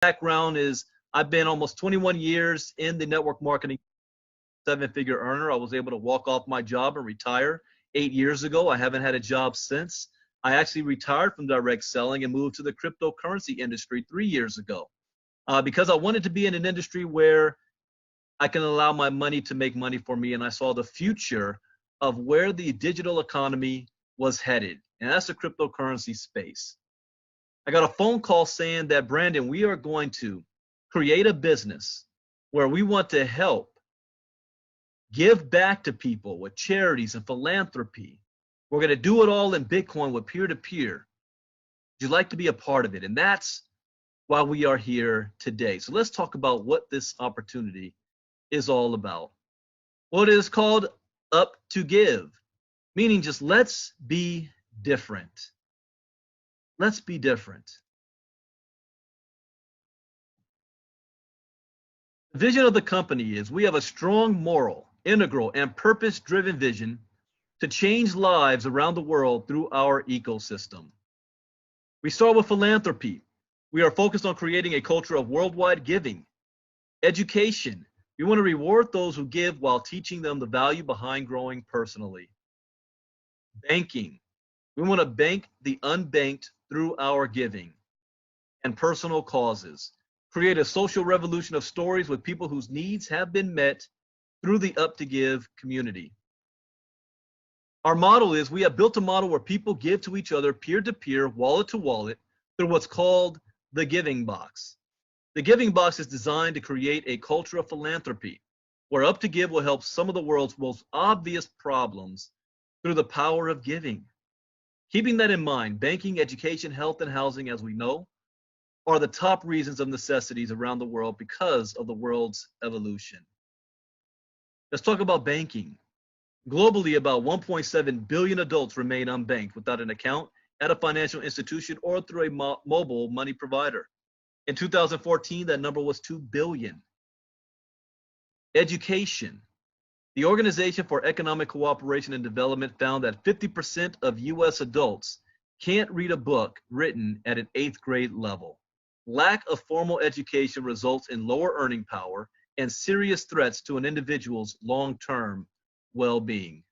background is I've been almost 21 years in the network marketing, seven-figure earner. I was able to walk off my job and retire 8 years ago. I haven't had a job since. I actually retired from direct selling and moved to the cryptocurrency industry 3 years ago because I wanted to be in an industry where I can allow my money to make money for me, and I saw the future of where the digital economy was headed, and that's the cryptocurrency space. I got a phone call saying that, Brandon, we are going to create a business where we want to help give back to people with charities and philanthropy. We're going to do it all in Bitcoin with peer-to-peer. Would you like to be a part of it? And that's why we are here today. So let's talk about what this opportunity is all about. Well, it is called Up2give, meaning just let's be different. Let's be different. The vision of the company is we have a strong moral, integral, and purpose-driven vision to change lives around the world through our ecosystem. We start with philanthropy. We are focused on creating a culture of worldwide giving. Education. We want to reward those who give while teaching them the value behind growing personally. Banking. We want to bank the unbanked through our giving. And personal causes. Create a social revolution of stories with people whose needs have been met through the Up2give community. Our model is we have built a model where people give to each other peer-to-peer, wallet-to-wallet through what's called the Giving Box. The Giving Box is designed to create a culture of philanthropy where Up2give will help some of the world's most obvious problems through the power of giving. Keeping that in mind, banking, education, health, and housing, as we know, are the top reasons of necessities around the world because of the world's evolution. Let's talk about banking. Globally, about 1.7 billion adults remain unbanked without an account at a financial institution or through a mobile money provider. In 2014, that number was 2 billion. Education. The Organization for Economic Cooperation and Development found that 50% of US adults can't read a book written at an 8th grade level. Lack of formal education results in lower earning power and serious threats to an individual's long-term well-being.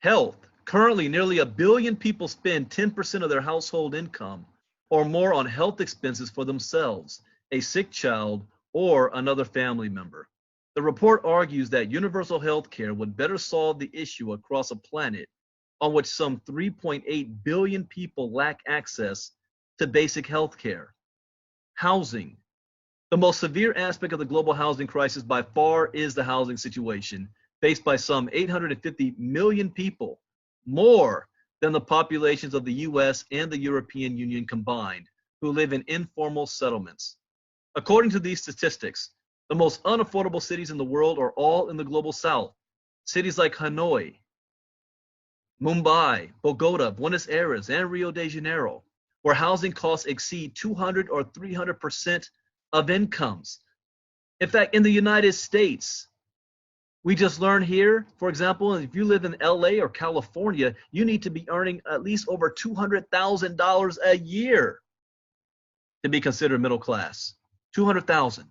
Health. Currently, nearly 1 billion people spend 10% of their household income or more on health expenses for themselves, a sick child, or another family member. The report argues that universal health care would better solve the issue across a planet on which some 3.8 billion people lack access to basic health care. Housing. The most severe aspect of the global housing crisis by far is the housing situation, faced by some 850 million people, more than the populations of the US and the European Union combined, who live in informal settlements. According to these statistics, the most unaffordable cities in the world are all in the global south. Cities like Hanoi, Mumbai, Bogota, Buenos Aires, and Rio de Janeiro, where housing costs exceed 200 or 300% of incomes. In fact, in the United States, we just learned here, for example, if you live in LA or California, you need to be earning at least over $200,000 a year to be considered middle class. $200,000.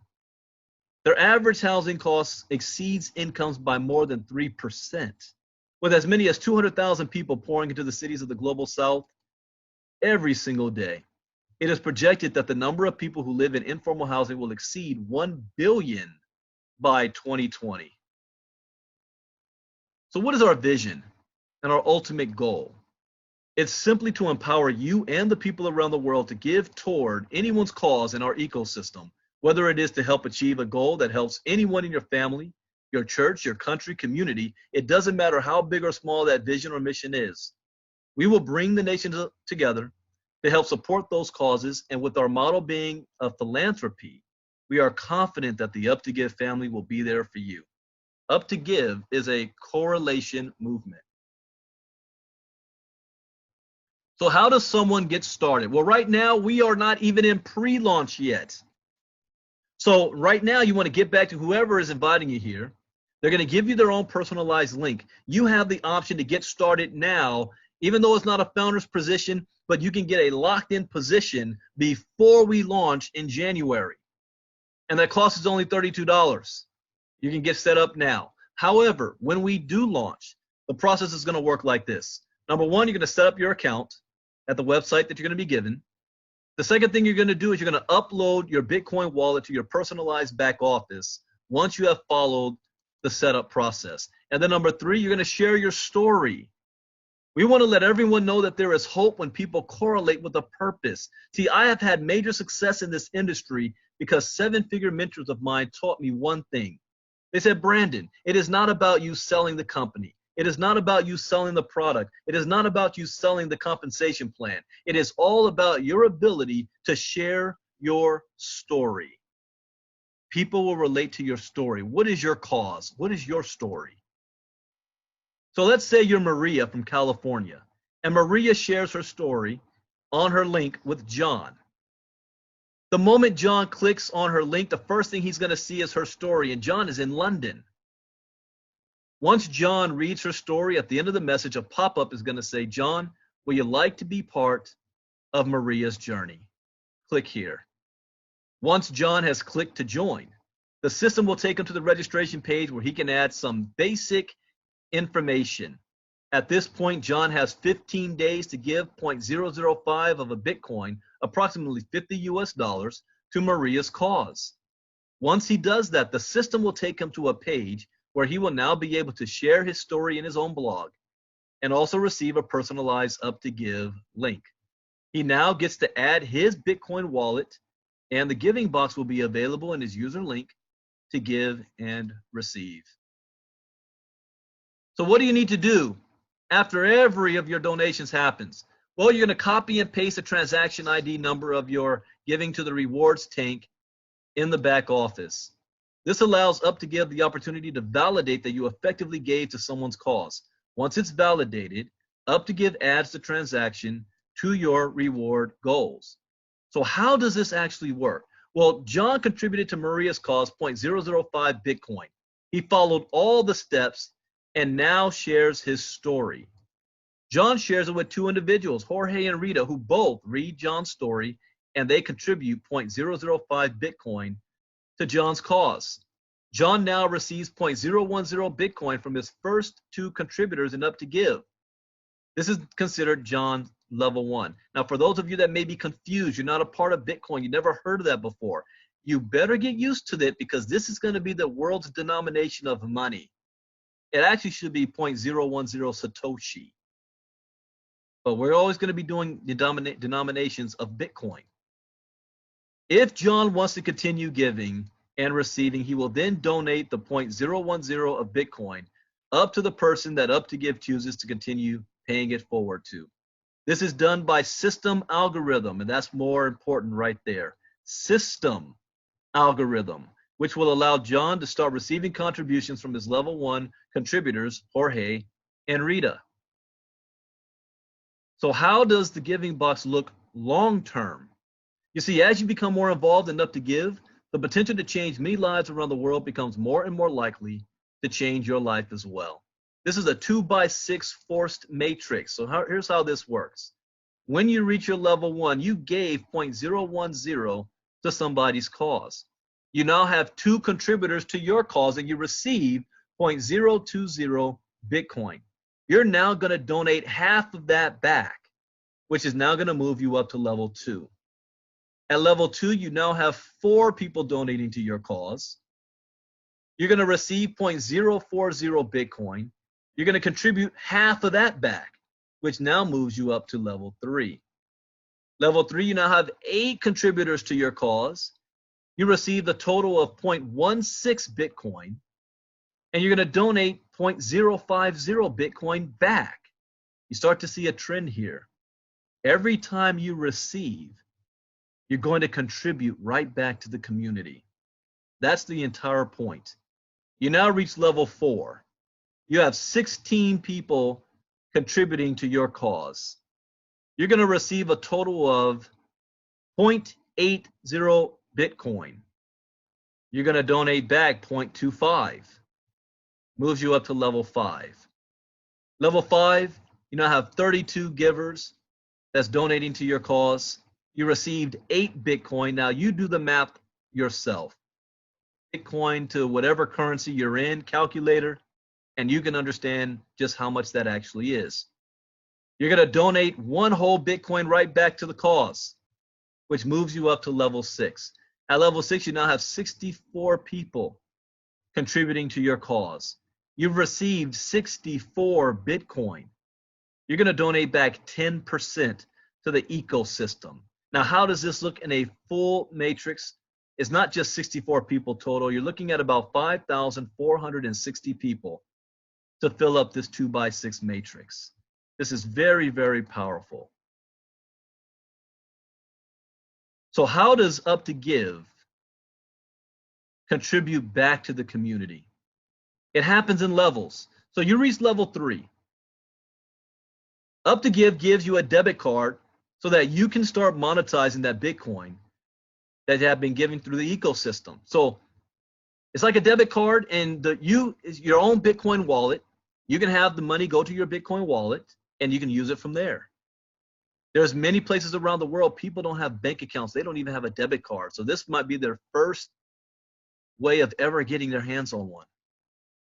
Their average housing costs exceeds incomes by more than 3%, with as many as 200,000 people pouring into the cities of the global south every single day. It is projected that the number of people who live in informal housing will exceed 1 billion by 2020. So what is our vision and our ultimate goal? It's simply to empower you and the people around the world to give toward anyone's cause in our ecosystem, whether it is to help achieve a goal that helps anyone in your family, your church, your country, community. It doesn't matter how big or small that vision or mission is. We will bring the nation together to help support those causes, and with our model being of philanthropy, we are confident that the Up2give family will be there for you. Up2give is a correlation movement. So how does someone get started? Well, right now, we are not even in pre-launch yet. So right now, you want to get back to whoever is inviting you here. They're going to give you their own personalized link. You have the option to get started now, even though it's not a founder's position, but you can get a locked-in position before we launch in January. And that cost is only $32. You can get set up now. However, when we do launch, the process is going to work like this. Number one, you're going to set up your account at the website that you're going to be given. The second thing you're going to do is you're going to upload your Bitcoin wallet to your personalized back office once you have followed the setup process. And then number three, you're going to share your story. We want to let everyone know that there is hope when people correlate with a purpose. See, I have had major success in this industry because seven-figure mentors of mine taught me one thing. They said, Brandon, it is not about you selling the company. It is not about you selling the product. It is not about you selling the compensation plan. It is all about your ability to share your story. People will relate to your story. What is your cause? What is your story? So let's say you're Maria from California, and Maria shares her story on her link with John. The moment John clicks on her link, the first thing he's going to see is her story, and John is in London. Once John reads her story, at the end of the message, a pop-up is going to say, John, will you like to be part of Maria's journey? Click here. Once John has clicked to join, the system will take him to the registration page where he can add some basic information. At this point, John has 15 days to give 0.005 of a Bitcoin, approximately $50 US, to Maria's cause. Once he does that, the system will take him to a page where he will now be able to share his story in his own blog and also receive a personalized Up2give link. He now gets to add his Bitcoin wallet, and the giving box will be available in his user link to give and receive. So what do you need to do after every of your donations happens? Well, you're going to copy and paste the transaction ID number of your giving to the rewards tank in the back office. This allows Up2give the opportunity to validate that you effectively gave to someone's cause. Once it's validated, Up2give adds the transaction to your reward goals. So how does this actually work? Well, John contributed to Maria's cause 0.005 Bitcoin. He followed all the steps and now shares his story. John shares it with two individuals, Jorge and Rita, who both read John's story, and they contribute 0.005 Bitcoin to John's cause. John now receives 0.010 Bitcoin from his first two contributors in Up2give. This is considered John's level one. Now, for those of you that may be confused, you're not a part of Bitcoin, you never heard of that before, you better get used to it because this is going to be the world's denomination of money. It actually should be 0.010 Satoshi. But we're always going to be doing the denominations of Bitcoin. If John wants to continue giving and receiving, he will then donate the 0.010 of Bitcoin up to the person that Up2give chooses to continue paying it forward to. This is done by system algorithm, and that's more important right there. System algorithm, which will allow John to start receiving contributions from his level one contributors, Jorge and Rita. So how does the giving box look long term? You see, as you become more involved in Up2give, the potential to change many lives around the world becomes more and more likely to change your life as well. This is a 2x6 forced matrix. So here's how this works. When you reach your level one, you gave 0.010 to somebody's cause. You now have two contributors to your cause and you receive 0.020 Bitcoin. You're now going to donate half of that back, which is now going to move you up to level two. At level two, you now have 4 people donating to your cause. You're going to receive 0.040 Bitcoin. You're going to contribute half of that back, which now moves you up to level 3. Level 3, you now have 8 contributors to your cause. You receive a total of 0.16 Bitcoin, and you're going to donate 0.050 Bitcoin back. You start to see a trend here. Every time you receive, you're going to contribute right back to the community. That's the entire point. You now reach level 4. You have 16 people contributing to your cause. You're going to receive a total of 0.80 Bitcoin. You're going to donate back 0.25. moves you up to level 5. Level 5, you now have 32 givers that's donating to your cause. You received 8 Bitcoin. Now you do the math yourself. Bitcoin to whatever currency you're in, calculator, and you can understand just how much that actually is. You're going to donate 1 whole Bitcoin right back to the cause, which moves you up to level 6. At level 6, you now have 64 people contributing to your cause. You've received 64 Bitcoin. You're going to donate back 10% to the ecosystem. Now, how does this look in a full matrix? It's not just 64 people total. You're looking at about 5,460 people to fill up this 2x6 matrix. This is very, very powerful. So how does Up2give contribute back to the community? It happens in levels. So you reach level 3. Up2give gives you a debit card so that you can start monetizing that Bitcoin that have been given through the ecosystem. So it's like a debit card, and is your own Bitcoin wallet. You can have the money go to your Bitcoin wallet, and you can use it from there. There's many places around the world, people don't have bank accounts. They don't even have a debit card. So this might be their first way of ever getting their hands on one.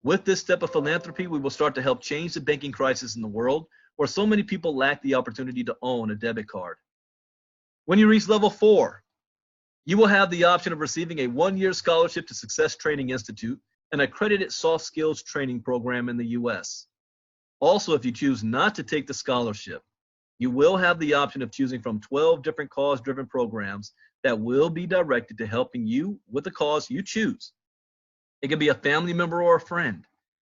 With this step of philanthropy, we will start to help change the banking crisis in the world, where so many people lack the opportunity to own a debit card. When you reach level 4, you will have the option of receiving a 1-year scholarship to Success Training Institute, an accredited soft skills training program in the US. Also, if you choose not to take the scholarship, you will have the option of choosing from 12 different cause-driven programs that will be directed to helping you with the cause you choose. It can be a family member or a friend.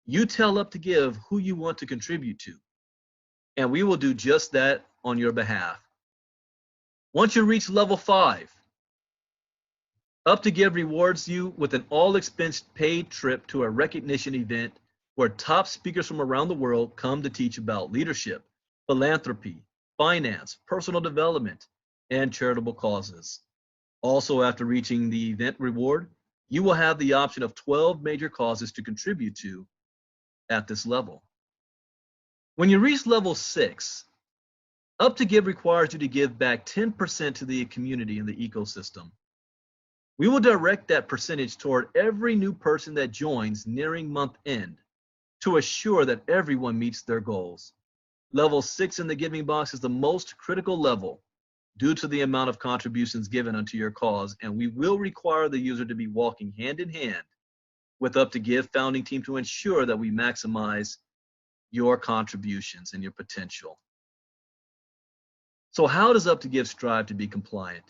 You tell Up2give who you want to contribute to, and we will do just that on your behalf. Once you reach level 5, Up2give rewards you with an all-expense paid trip to a recognition event where top speakers from around the world come to teach about leadership, philanthropy, finance, personal development, and charitable causes. Also, after reaching the event reward, you will have the option of 12 major causes to contribute to at this level. When you reach level 6, Up2give requires you to give back 10% to the community and the ecosystem. We will direct that percentage toward every new person that joins nearing month end to assure that everyone meets their goals. Level 6 in the giving box is the most critical level due to the amount of contributions given unto your cause, and we will require the user to be walking hand in hand with Up2give founding team to ensure that we maximize your contributions and your potential. So how does Up2give strive to be compliant?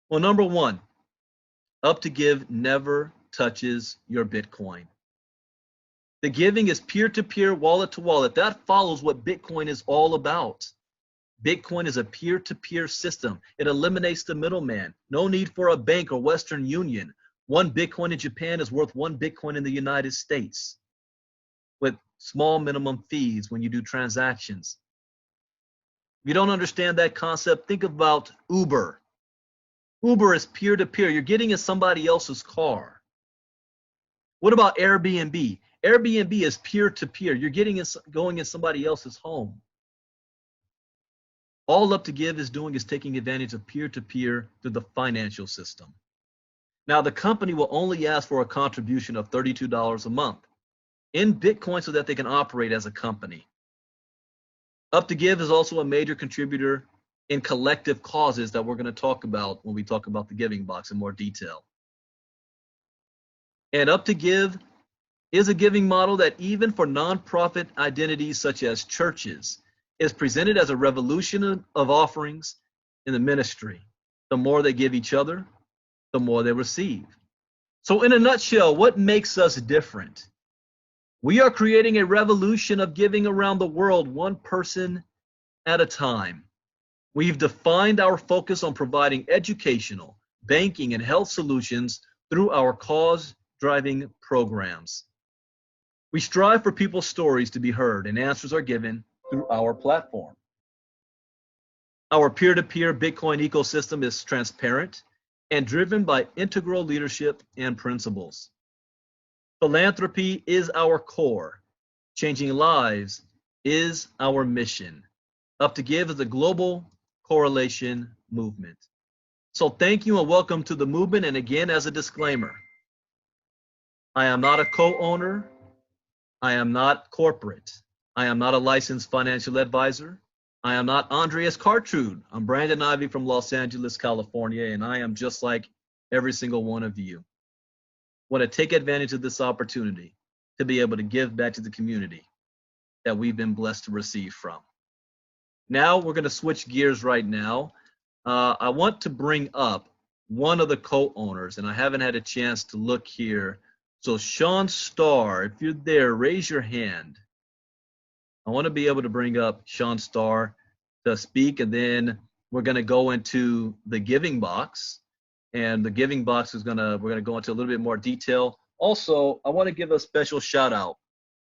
Well, number 1, Up2give never touches your Bitcoin. The giving is peer-to-peer, wallet-to-wallet. That follows what Bitcoin is all about. Bitcoin is a peer-to-peer system. It eliminates the middleman. No need for a bank or Western Union. 1 Bitcoin in Japan is worth 1 Bitcoin in the United States, with small minimum fees when you do transactions. If you don't understand that concept, think about Uber. Uber is peer-to-peer. You're getting in somebody else's car. What about Airbnb? Airbnb is peer-to-peer. You're going in somebody else's home. All Up2give is doing is taking advantage of peer-to-peer through the financial system. Now, the company will only ask for a contribution of $32 a month in Bitcoin so that they can operate as a company. Up2give is also a major contributor in collective causes that we're going to talk about when we talk about the giving box in more detail. And Up2give is a giving model that even for nonprofit identities such as churches is presented as a revolution of offerings in the ministry. The more they give each other, the more they receive. So in a nutshell, what makes us different? We are creating a revolution of giving around the world, 1 person at a time. We've defined our focus on providing educational, banking, and health solutions through our cause-driving programs. We strive for people's stories to be heard, and answers are given through our platform. Our peer-to-peer Bitcoin ecosystem is transparent and driven by integral leadership and principles. Philanthropy is our core. Changing lives is our mission. Up2give is a global correlation movement. So thank you and welcome to the movement. And again, as a disclaimer, I am not a co-owner. I am not corporate. I am not a licensed financial advisor. I am not Andreas Cartrude. I'm Brandon Ivy from Los Angeles, California, and I am just like every single one of you. Want to take advantage of this opportunity to be able to give back to the community that we've been blessed to receive from. Now we're going to switch gears right now. I want to bring up one of the co-owners, and I haven't had a chance to look here. So Sean Starr, if you're there, raise your hand. I want to be able to bring up Sean Starr to speak, and then we're going to go into the giving box. And the giving box is we're going to go into a little bit more detail. Also, I want to give a special shout out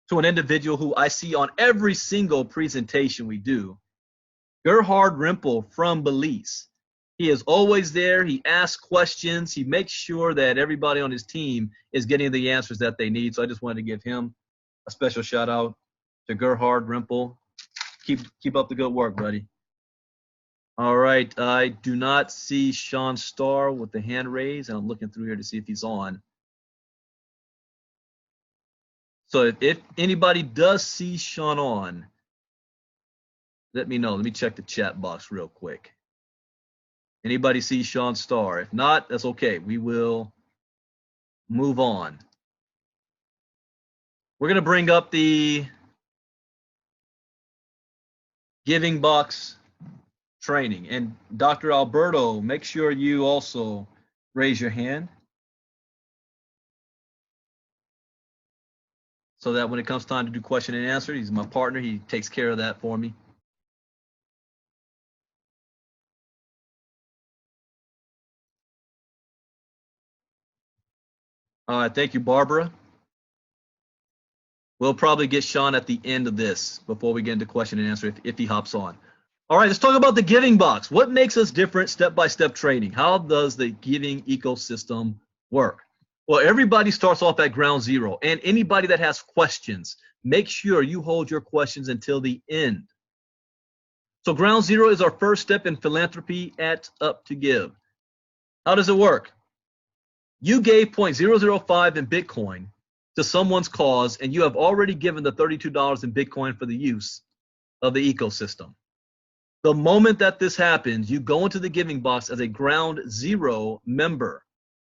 to an individual who I see on every single presentation we do, Gerhard Rimpel from Belize. He is always there. He asks questions. He makes sure that everybody on his team is getting the answers that they need. So I just wanted to give him a special shout out to Gerhard Rimpel. Keep up the good work, buddy. All right, I do not see Sean Starr with the hand raised, and I'm looking through here to see if he's on. So if anybody does see Sean on, let me know. Let me check the chat box real quick. Anybody see Sean Starr? If not, that's okay. We will move on. We're going to bring up the giving box training. And Dr. Alberto, make sure you also raise your hand so that when it comes time to do question and answer, he's my partner. He takes care of that for me. All right, thank you, Barbara. We'll probably get Sean at the end of this before we get into question and answer if he hops on. All right, let's talk about the giving box. What makes us different? Step-by-step training. How does the giving ecosystem work? Well, everybody starts off at ground zero, and anybody that has questions, make sure you hold your questions until the end. So ground zero is our first step in philanthropy at Up2give. How does it work? You gave 0.005 in Bitcoin to someone's cause, and you have already given the $32 in Bitcoin for the use of the ecosystem. The moment that this happens, you go into the giving box as a ground zero member.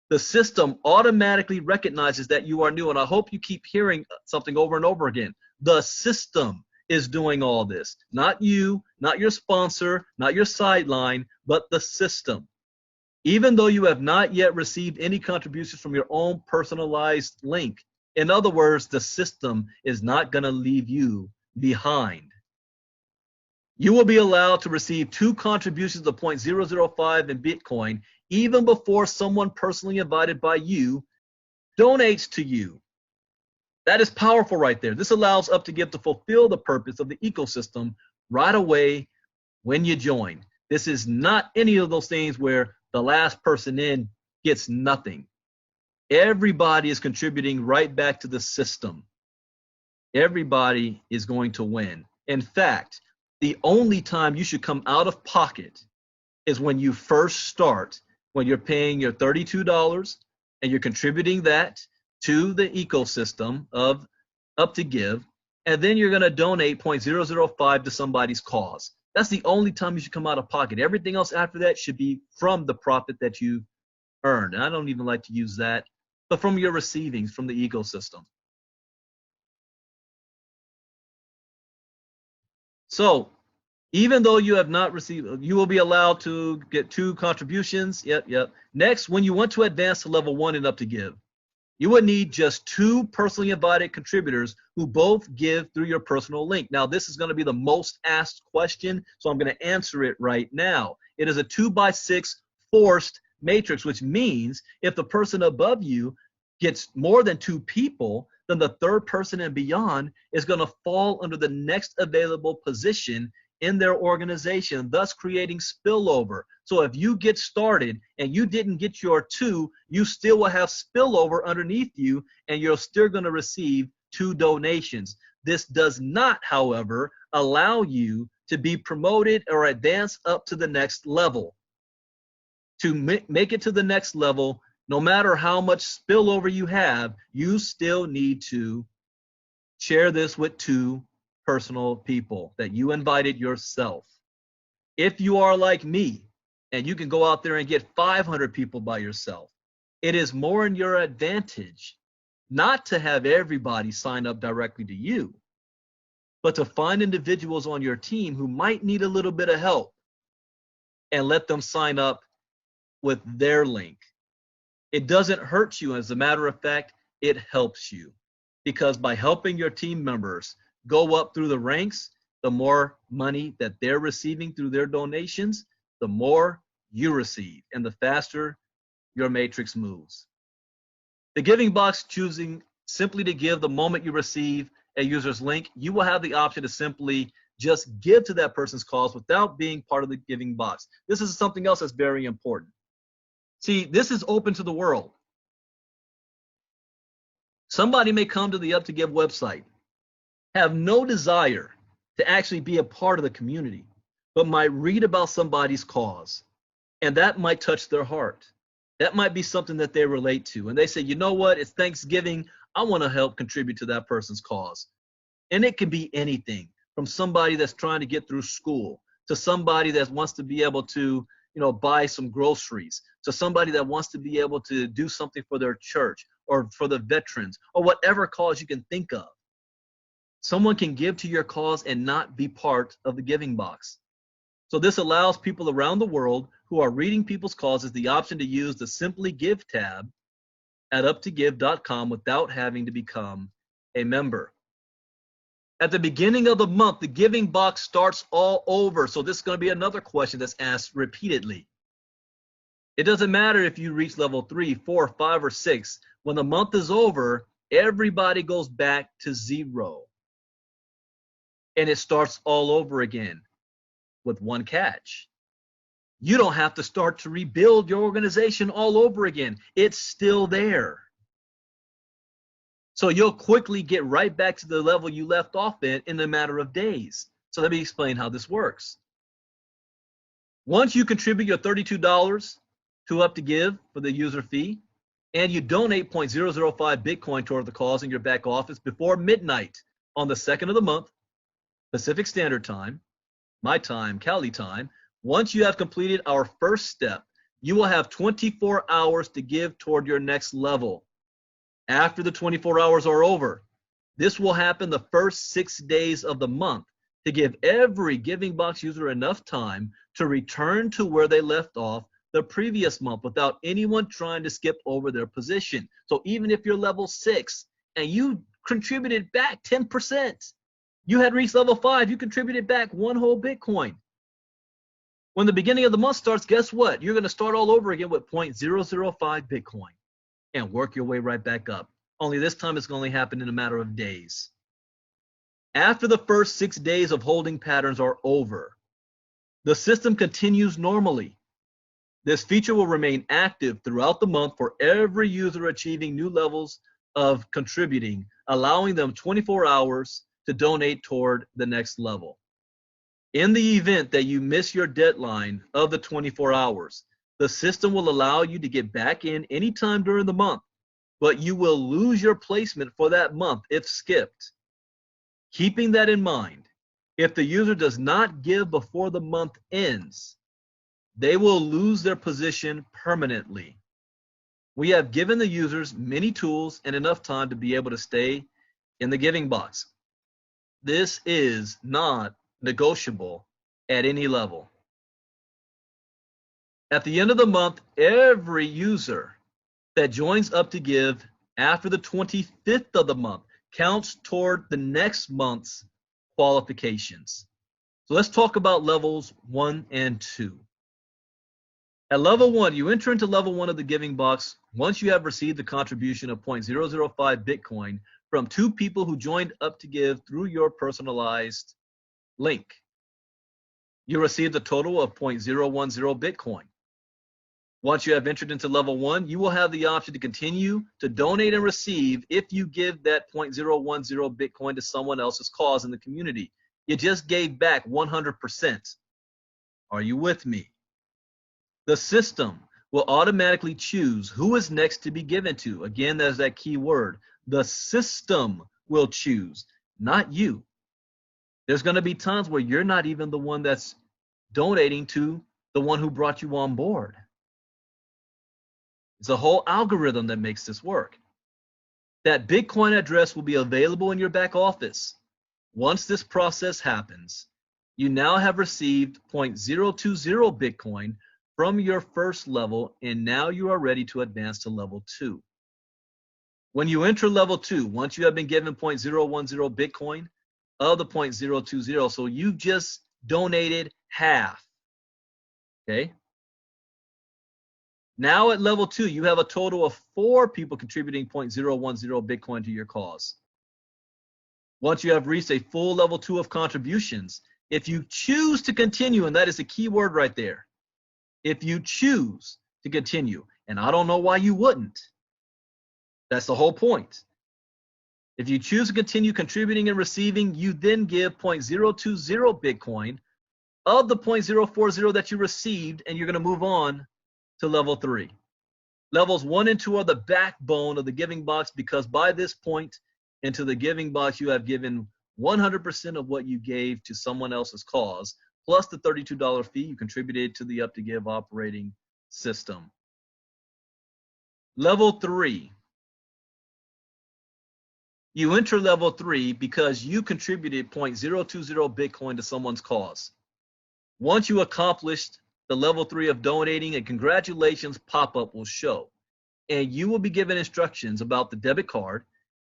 The system automatically recognizes that you are new, and I hope you keep hearing something over and over again. The system is doing all this, not you, not your sponsor, not your sideline, but the system. Even though you have not yet received any contributions from your own personalized link. In other words, the system is not going to leave you behind. You will be allowed to receive 2 contributions of 0.005 in Bitcoin even before someone personally invited by you donates to you. That is powerful right there. This allows Up2give to fulfill the purpose of the ecosystem right away when you join. This is not any of those things where the last person in gets nothing. Everybody is contributing right back to the system. Everybody is going to win. In fact, the only time you should come out of pocket is when you first start, when you're paying your $32 and you're contributing that to the ecosystem of Up2give, and then you're going to donate 0.005 to somebody's cause. That's the only time you should come out of pocket. Everything else after that should be from the profit that you earned. And I don't even like to use that, but from your receivings from the ecosystem. So even though you have not received, you will be allowed to get 2 contributions. Yep. Next, when you want to advance to level 1 in Up2give, you would need just 2 personally invited contributors who both give through your personal link. Now, this is going to be the most asked question, so I'm going to answer it right now. It is a 2x6 forced matrix, which means if the person above you gets more than 2 people, then the third person and beyond is going to fall under the next available position in their organization, thus creating spillover. So if you get started and you didn't get your 2, you still will have spillover underneath you, and you're still going to receive 2 donations. This does not, however, allow you to be promoted or advance up to the next level. To make it to the next level, no matter how much spillover you have, you still need to share this with 2 personal people that you invited yourself. If you are like me and you can go out there and get 500 people by yourself, it is more in your advantage not to have everybody sign up directly to you, but to find individuals on your team who might need a little bit of help and let them sign up with their link. It doesn't hurt you. As a matter of fact, it helps you, because by helping your team members go up through the ranks, the more money that they're receiving through their donations, the more you receive, and the faster your matrix moves. The giving box, choosing simply to give the moment you receive a user's link, you will have the option to simply just give to that person's cause without being part of the giving box. This is something else that's very important. See, this is open to the world. Somebody may come to the Up2give website, have no desire to actually be a part of the community, but might read about somebody's cause, and that might touch their heart. That might be something that they relate to, and they say, you know what, it's Thanksgiving, I want to help contribute to that person's cause. And it can be anything, from somebody that's trying to get through school, to somebody that wants to be able to, buy some groceries, to somebody that wants to be able to do something for their church or for the veterans, or whatever cause you can think of. Someone can give to your cause and not be part of the giving box. So this allows people around the world who are reading people's causes the option to use the Simply Give tab at up2give.com without having to become a member. At the beginning of the month, the giving box starts all over. So this is going to be another question that's asked repeatedly. It doesn't matter if you reach level 3, 4, 5, or 6. When the month is over, everybody goes back to 0. And it starts all over again with one catch. You don't have to start to rebuild your organization all over again. It's still there. So you'll quickly get right back to the level you left off in a matter of days. So let me explain how this works. Once you contribute your $32 to Up2give for the user fee, and you donate 0.005 Bitcoin toward the cause in your back office before midnight on the 2nd of the month, Pacific Standard Time, my time, Cali time, once you have completed our first step, you will have 24 hours to give toward your next level. After the 24 hours are over, this will happen the first 6 days of the month to give every giving box user enough time to return to where they left off the previous month without anyone trying to skip over their position. So even if you're level 6 and you contributed back 10%, you had reached level 5, you contributed back 1 whole Bitcoin. When the beginning of the month starts, guess what? You're going to start all over again with 0.005 Bitcoin and work your way right back up. Only this time it's going to happen in a matter of days. After the first 6 days of holding patterns are over, the system continues normally. This feature will remain active throughout the month for every user achieving new levels of contributing, allowing them 24 hours to donate toward the next level. In the event that you miss your deadline of the 24 hours, the system will allow you to get back in anytime during the month, but you will lose your placement for that month if skipped. Keeping that in mind, if the user does not give before the month ends, they will lose their position permanently. We have given the users many tools and enough time to be able to stay in the giving box. This is not negotiable at any level. At the end of the month, every user that joins Up2give after the 25th of the month counts toward the next month's qualifications. So let's talk about levels 1 and 2. At level 1, you enter into level 1 of the giving box once you have received the contribution of 0.005 Bitcoin from 2 people who joined Up2give through your personalized link. You received a total of 0.010 Bitcoin. Once you have entered into level 1, you will have the option to continue to donate and receive if you give that 0.010 Bitcoin to someone else's cause in the community. You just gave back 100%. Are you with me? The system will automatically choose who is next to be given to. Again, there's that key word. The system will choose, not you. There's going to be times where you're not even the one that's donating to the one who brought you on board. It's a whole algorithm that makes this work. That Bitcoin address will be available in your back office. Once this process happens, you now have received 0.020 Bitcoin from your first level, and now you are ready to advance to level 2. When you enter level 2, once you have been given 0.010 Bitcoin of the 0.020, so you just donated half, okay? Now at level 2, you have a total of 4 people contributing 0.010 Bitcoin to your cause. Once you have reached a full level 2 of contributions, if you choose to continue, and that is the key word right there, if you choose to continue, and I don't know why you wouldn't, that's the whole point. If you choose to continue contributing and receiving, you then give 0.020 Bitcoin of the 0.040 that you received, and you're going to move on to level 3. Levels 1 and 2 are the backbone of the giving box, because by this point into the giving box, you have given 100% of what you gave to someone else's cause, plus the $32 fee you contributed to the Up2give operating system. Level 3. You enter level 3 because you contributed 0.020 Bitcoin to someone's cause. Once you accomplished the level 3 of donating, a congratulations pop-up will show, and you will be given instructions about the debit card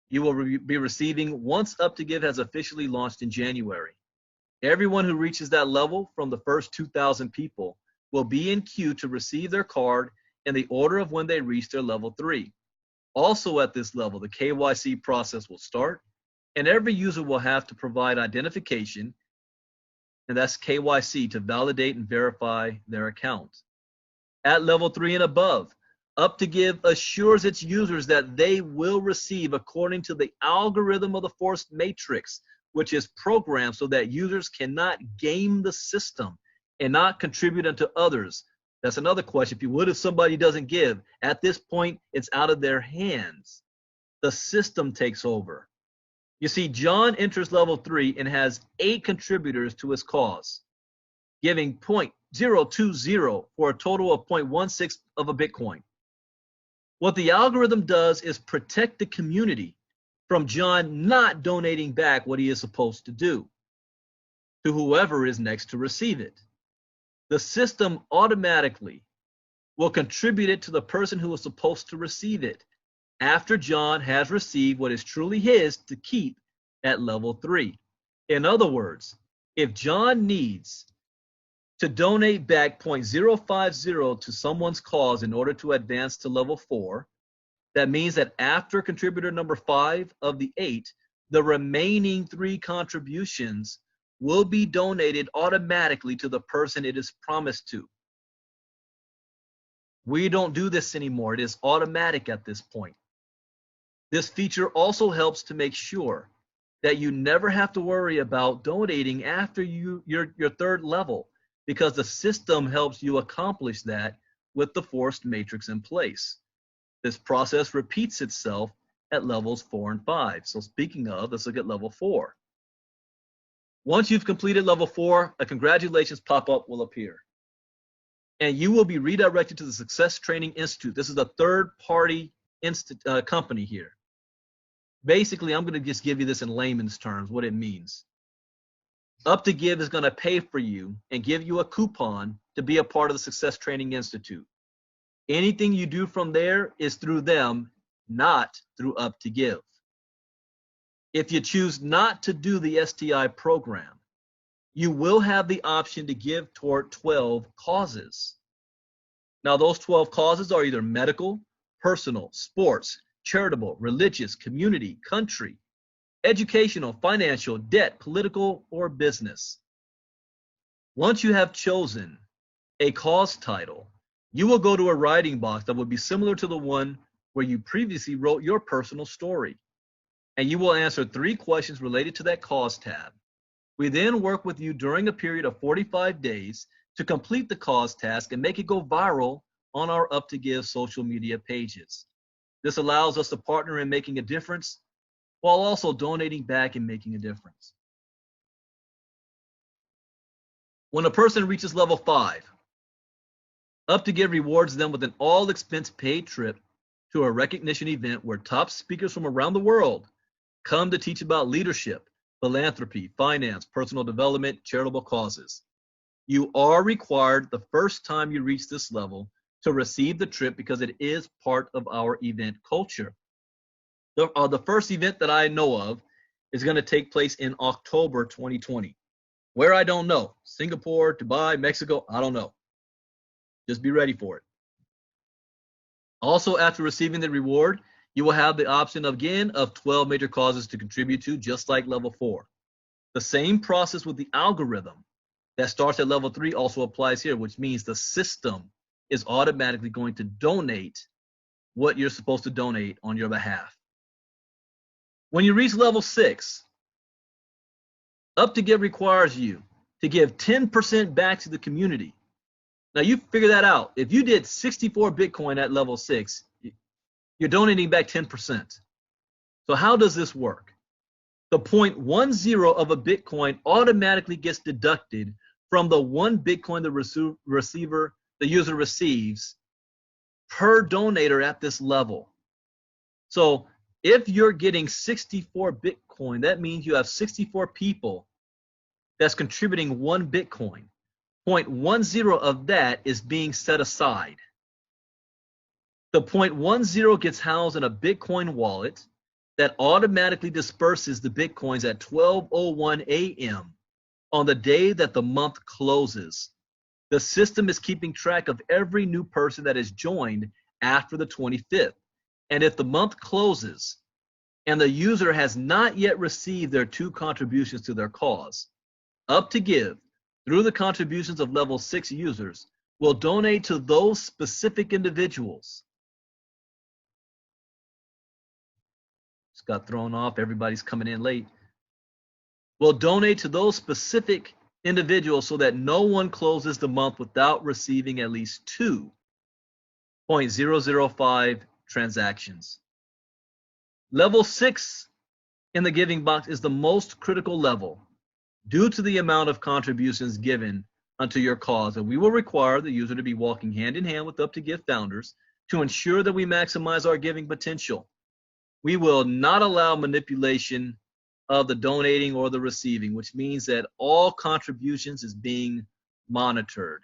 you will be receiving once Up2give has officially launched in January. Everyone who reaches that level from the first 2,000 people will be in queue to receive their card in the order of when they reach their level 3. Also at this level, the KYC process will start, and every user will have to provide identification, and that's KYC, to validate and verify their account. At level 3 and above, Up2give assures its users that they will receive according to the algorithm of the forced matrix, which is programmed so that users cannot game the system and not contribute unto others. That's another question. If somebody doesn't give? At this point, it's out of their hands. The system takes over. You see, John enters level 3 and has 8 contributors to his cause, giving 0.020 for a total of 0.16 of a Bitcoin. What the algorithm does is protect the community from John not donating back what he is supposed to do to whoever is next to receive it. The system automatically will contribute it to the person who is supposed to receive it after John has received what is truly his to keep at level 3. In other words, if John needs to donate back 0.050 to someone's cause in order to advance to level 4, that means that after contributor number 5 of the 8, the remaining 3 contributions will be donated automatically to the person it is promised to. We don't do this anymore. It is automatic at this point. This feature also helps to make sure that you never have to worry about donating after your 3rd level, because the system helps you accomplish that with the forced matrix in place. This process repeats itself at levels 4 and 5. So speaking of, let's look at level 4. Once you've completed level 4, a congratulations pop-up will appear, and you will be redirected to the Success Training Institute. This is a third-party company here. Basically, I'm going to just give you this in layman's terms, what it means. Up2give is going to pay for you and give you a coupon to be a part of the Success Training Institute. Anything you do from there is through them, not through Up2give. If you choose not to do the STI program, you will have the option to give toward 12 causes. Now, those 12 causes are either medical, personal, sports, charitable, religious, community, country, educational, financial, debt, political, or business. Once you have chosen a cause title, you will go to a writing box that will be similar to the one where you previously wrote your personal story. And you will answer 3 questions related to that cause tab. We then work with you during a period of 45 days to complete the cause task and make it go viral on our Up2give social media pages. This allows us to partner in making a difference while also donating back and making a difference. When a person reaches level 5, Up2give rewards them with an all-expense paid trip to a recognition event where top speakers from around the world come to teach about leadership, philanthropy, finance, personal development, charitable causes. You are required the first time you reach this level to receive the trip because it is part of our event culture. The first event that I know of is going to take place in October 2020. Where, I don't know. Singapore, Dubai, Mexico, I don't know. Just be ready for it. Also, after receiving the reward, you will have the option again of 12 major causes to contribute to, just like level 4. The same process with the algorithm that starts at level 3 also applies here, which means the system is automatically going to donate what you're supposed to donate on your behalf. When you reach level 6, Up2give requires you to give 10% back to the community. Now you figure that out. If you did 64 Bitcoin at level 6, you're donating back 10%. So how does this work? The 0.10 of a Bitcoin automatically gets deducted from the 1 Bitcoin the user receives per donator at this level. So if you're getting 64 Bitcoin, that means you have 64 people that's contributing 1 Bitcoin. 0.10 of that is being set aside. The 0.10 gets housed in a Bitcoin wallet that automatically disperses the Bitcoins at 12:01 a.m. on the day that the month closes. The system is keeping track of every new person that is joined after the 25th. And if the month closes and the user has not yet received their 2 contributions to their cause, Up2give, through the contributions of level 6 users, will donate to those specific individuals. Just got thrown off. Everybody's coming in late. Will donate to those specific individuals so that no one closes the month without receiving at least 2.005 transactions. Level 6 in the giving box is the most critical level due to the amount of contributions given unto your cause, and we will require the user to be walking hand in hand with Up2give founders to ensure that we maximize our giving potential. We will not allow manipulation of the donating or the receiving, which means that all contributions is being monitored.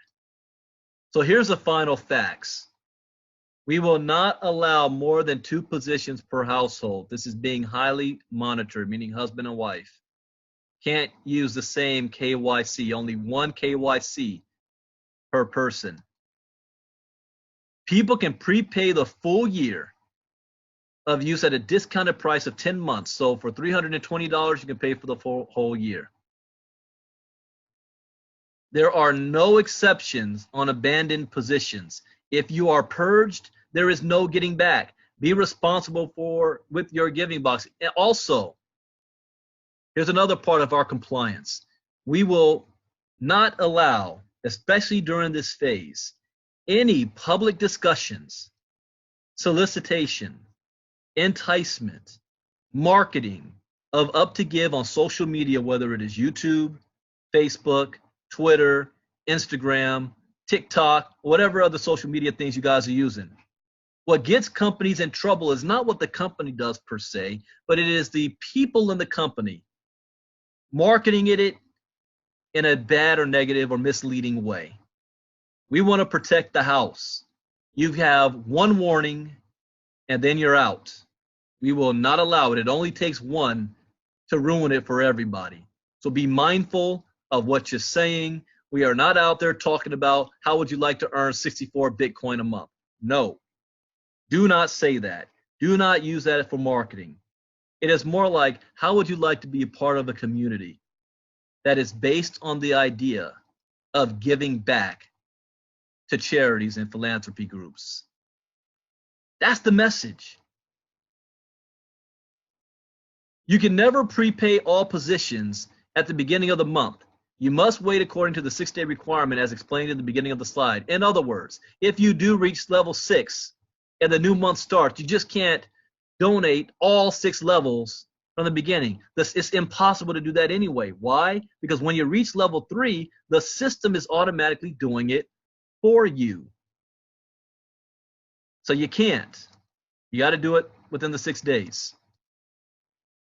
So here's the final facts. We will not allow more than 2 positions per household. This is being highly monitored, meaning husband and wife. Can't use the same KYC, only 1 KYC per person. People can prepay the full year of use at a discounted price of 10 months. So for $320, you can pay for the whole year. There are no exceptions on abandoned positions. If you are purged, there is no getting back. Be responsible with your giving box. And also, here's another part of our compliance. We will not allow, especially during this phase, any public discussions, solicitation, enticement, marketing of Up2give on social media, whether it is YouTube, Facebook, Twitter, Instagram, TikTok, whatever other social media things you guys are using. What gets companies in trouble is not what the company does per se, but it is the people in the company marketing it in a bad or negative or misleading way. We want to protect the house. You have 1 warning and then you're out. We will not allow it. It only takes 1 to ruin it for everybody. So be mindful of what you're saying. We are not out there talking about how would you like to earn 64 Bitcoin a month. No, do not say that. Do not use that for marketing. It is more like, how would you like to be a part of a community that is based on the idea of giving back to charities and philanthropy groups. That's the message. You can never prepay all positions at the beginning of the month. You must wait according to the 6-day requirement as explained in the beginning of the slide. In other words, if you do reach level 6 and the new month starts, you just can't donate all 6 levels from the beginning. It's impossible to do that anyway. Why? Because when you reach level 3, the system is automatically doing it for you. So you can't. You got to do it within the 6 days.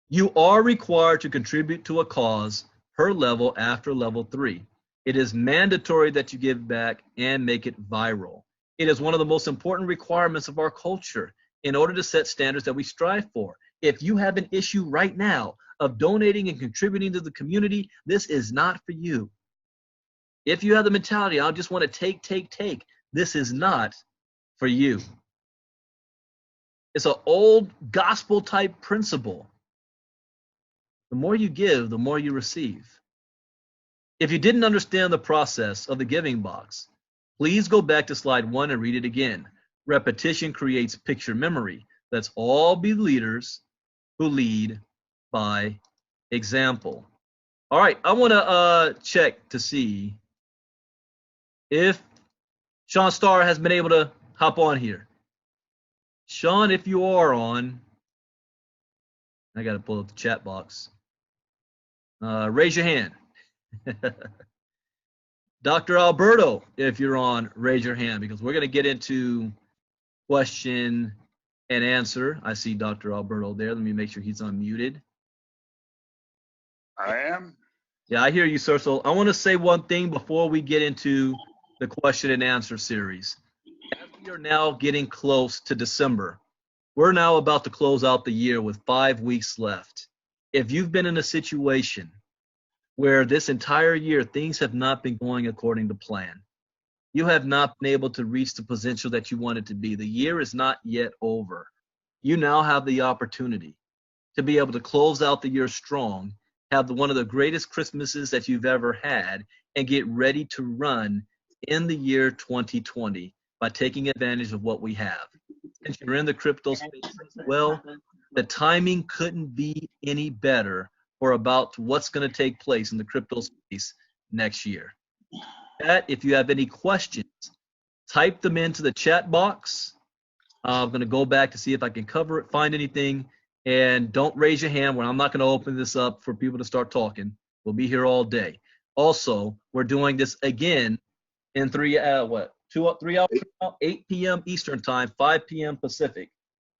You are required to contribute to a cause per level after level 3. It is mandatory that you give back and make it viral. It is one of the most important requirements of our culture in order to set standards that we strive for. If you have an issue right now of donating and contributing to the community, this is not for you. If you have the mentality, I just want to take, this is not for you. It's an old gospel type principle. The more you give, the more you receive. If you didn't understand the process of the giving box, please go back to slide 1 and read it again. Repetition creates picture memory. Let's all be leaders who lead by example. All right, I want to check to see if Sean Starr has been able to hop on here. Sean, if you are on, I got to pull up the chat box. Raise your hand. Dr. Alberto, if you're on, raise your hand because we're going to get into question and answer. I see Dr. Alberto there. Let me make sure he's unmuted. I am. Yeah, I hear you, sir. So I want to say one thing before we get into the question and answer series. As we are now getting close to December, we're now about to close out the year with 5 weeks left. If you've been in a situation where this entire year things have not been going according to plan, you have not been able to reach the potential that you wanted to be, the year is not yet over. You now have the opportunity to be able to close out the year strong, have one of the greatest Christmases that you've ever had, and get ready to run in the year 2020 by taking advantage of what we have. Since you're in the crypto space as well, the timing couldn't be any better for about what's going to take place in the crypto space next year. If you have any questions, type them into the chat box. I'm going to go back to see if I can cover it, find anything, and don't raise your hand when I'm not going to open this up for people to start talking. We'll be here all day. Also, we're doing this again in 3 hours, 8 p.m. Eastern time, 5 p.m. Pacific.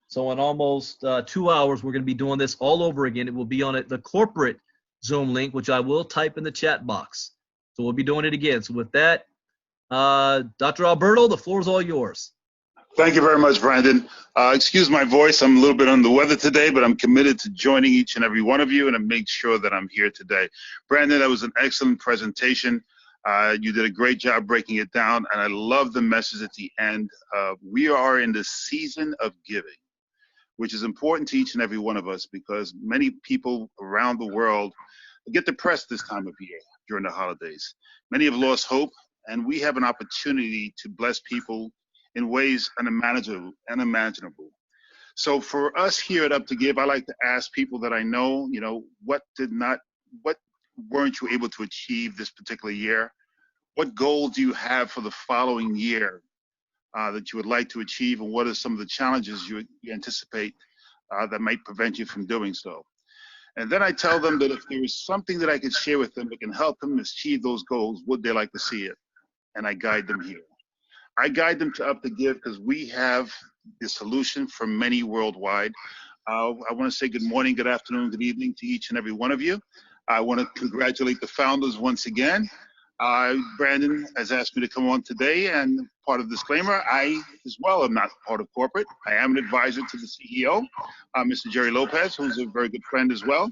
So in almost 2 hours, we're going to be doing this all over again. It will be on the corporate Zoom link, which I will type in the chat box. So we'll be doing it again. So with that, Dr. Alberto, the floor is all yours. Thank you very much, Brandon. Excuse my voice. I'm a little bit under the weather today, but I'm committed to joining each and every one of you and to make sure that I'm here today. Brandon, that was an excellent presentation. You did a great job breaking it down, and I love the message at the end. We are in the season of giving, which is important to each and every one of us because many people around the world get depressed this time of year during the holidays. Many have lost hope, and we have an opportunity to bless people in ways unimaginable. So for us here at Up2give, I like to ask people that I know, what weren't you able to achieve this particular year? What goals do you have for the following year that you would like to achieve, and what are some of the challenges you anticipate that might prevent you from doing so? And then I tell them that if there is something that I could share with them that can help them achieve those goals, would they like to see it? And I guide them here. I guide them to Up2give because we have the solution for many worldwide. I want to say good morning, good afternoon, good evening to each and every one of you. I want to congratulate the founders once again. Brandon has asked me to come on today, and part of the disclaimer, I as well am not part of corporate. I am an advisor to the CEO, Mr. Jerry Lopez, who's a very good friend as well.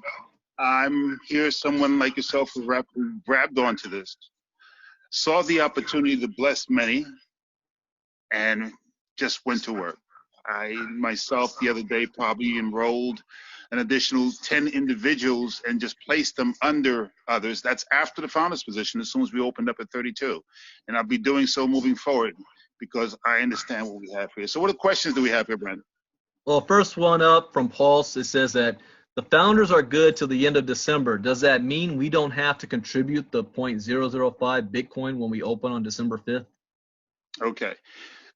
I'm here, someone like yourself who grabbed onto this, saw the opportunity to bless many, and just went to work. I myself the other day probably enrolled an additional 10 individuals and just place them under others. That's after the founder's position, as soon as we opened up at 32. And I'll be doing so moving forward because I understand what we have here. So what questions do we have here, Brandon? Well, first one up from Pulse, it says that the founders are good till the end of December. Does that mean we don't have to contribute the 0.005 Bitcoin when we open on December 5th? Okay.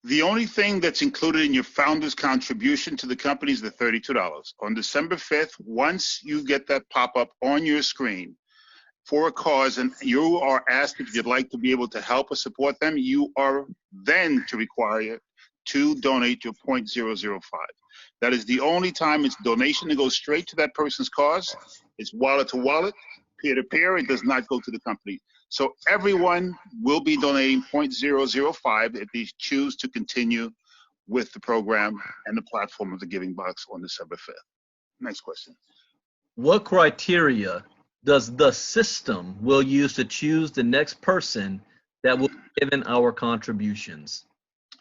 The only thing that's included in your founder's contribution to the company is the $32. On December 5th, once you get that pop-up on your screen for a cause and you are asked if you'd like to be able to help or support them, you are then to require to donate your 0.005. That is the only time it's donation to go straight to that person's cause. It's wallet to wallet, peer to peer. It does not go to the company. So everyone will be donating 0.005 if they choose to continue with the program and the platform of the Giving Box on December 5th. Next question. What criteria does the system will use to choose the next person that will be given our contributions?